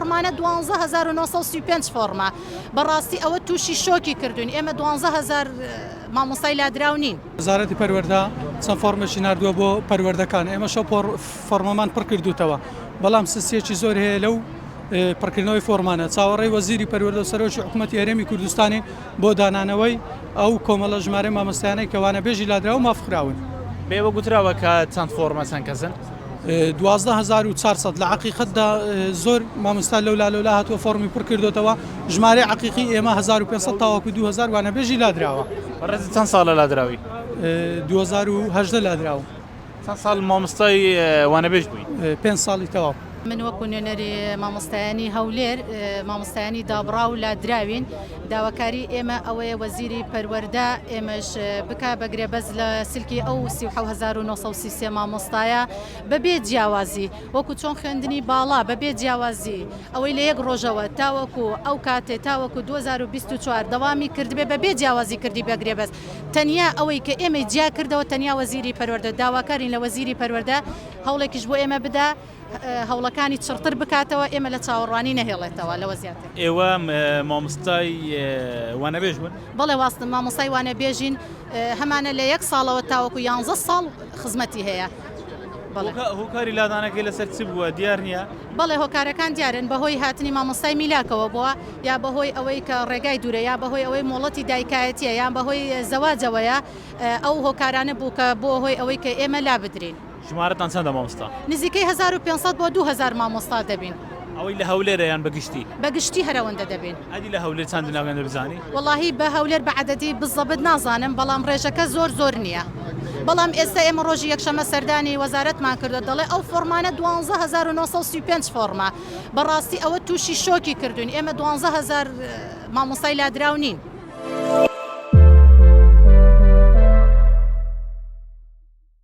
فۆرمانە 12935 فۆرمە بەڕاستی ئەوە تووشی شۆکی کردوین ئێمە 12000 مامۆستای لادراو نین. وەزارەتی پەروەردە چەند فۆرمێکی نردووە بۆ پەروەردەکان ئێمە شەو فۆرمەمان پڕ کردوتەوە بەڵام سسیەکی زۆر هەیە لەو پڕکردنەوەی فۆرمانە چاوەڕێی وەزیری پەروەردە سەرۆکی حکوومەتی هەرێمی کوردستانی بۆ دانانەوەی ئەو کۆمەڵە ژمارە مامۆستایانەی کەوانە بێژی لادراوە مافخراون. بێوە گوتراوە کە چەند فۆرمە چەند کەسن 12400 لە عقیقەتدا زۆر مامۆستا لەولا هاتووە فۆرمی پڕ کردوتەوە ژمارە عقیقی ئێمە 1500 تاوەکو 2000 وانە بێژی لادراوە. ڕێز چەند ساڵە لادراوی 2018 لادراوە. چەند ساڵ مامۆستای وانەبێژ بووین؟ 5 ساڵی تەواو. من وەکو نوێنەری مامۆستایانی هەولێر مامۆستایانی دابڕا و لادراوین داواکاری ئێمە ئەوەیە وەزیری پەروەردە ئێمەش بکا بەگرێبەز لە سلکی ئەو 37933 مامۆستایە بەبێ جیاوازی وەکو چۆن خوێندنی باڵا بەبێ جیاوازی ئەوەی لە یەک ڕۆژەوە تاوەکو ئەو کاتێ تاوەکو 2024 دەوامی کردبێ بەبێ جیاوازی کردی بەگرێبەز تەنیا ئەوەی کە ئێمە جیا کردەوە تەنیا وەزیری پەروەردە داواکارین لە وەزیری پەروەردە هەوڵێکیش بۆ ئێمە بدا هەوڵەکانی چڕتر بکاتەوە ئێمە لە چاوەڕوانی نەهێڵێتەوە لەوە زیاتر. ئێوە مامۆستای وانەبێژ بوون؟ بەڵێ واستم مامۆستای وانەبێژین هەمانە لە 1 ساڵەوە تاوەکو 11 ساڵ خزمەتی هەیە. هۆکاری لادانەکەی لەسەر چ بووە دیار نییە؟ بەڵێ هۆکارەکان دیارن بەهۆی هاتنی مامۆستای میلاکەوە بووە یا بەهۆی ئەوەی کە ڕێگای دوورە یا بەهۆی ئەوەی مۆڵەتی دایکایەتیە یان بەهۆی زەواجەوەیە ئەو هۆکارانە بوو کە بۆ هۆی ئەوەی کە ئێمە لا بدرین. ژمارەتان چەندە مامۆستا؟ نزیکەی 1500 بۆ 2000 مامۆستا دەبین. ئەوەی لە هەولێرە یان بەگشتی؟ بەگشتی هەرەوەندە دەبین. ئەدی لە هەولێر چەند ناوێنە بزانی؟ وەڵاهی بە هەولێر بە عەدەدی بزەبت نازانم بەڵام ڕێژەکە زۆر نییە. بەڵام ئێستا ئێمە ڕۆژی یەکشەمە سەردانی وەزارەتمان کردو دەڵێ ئەو فۆرمانە 12935 فۆرمە بەڕاستی ئەوە تووشی شۆکی کردوین ئێمە 12000 مامۆستای لادراو نین.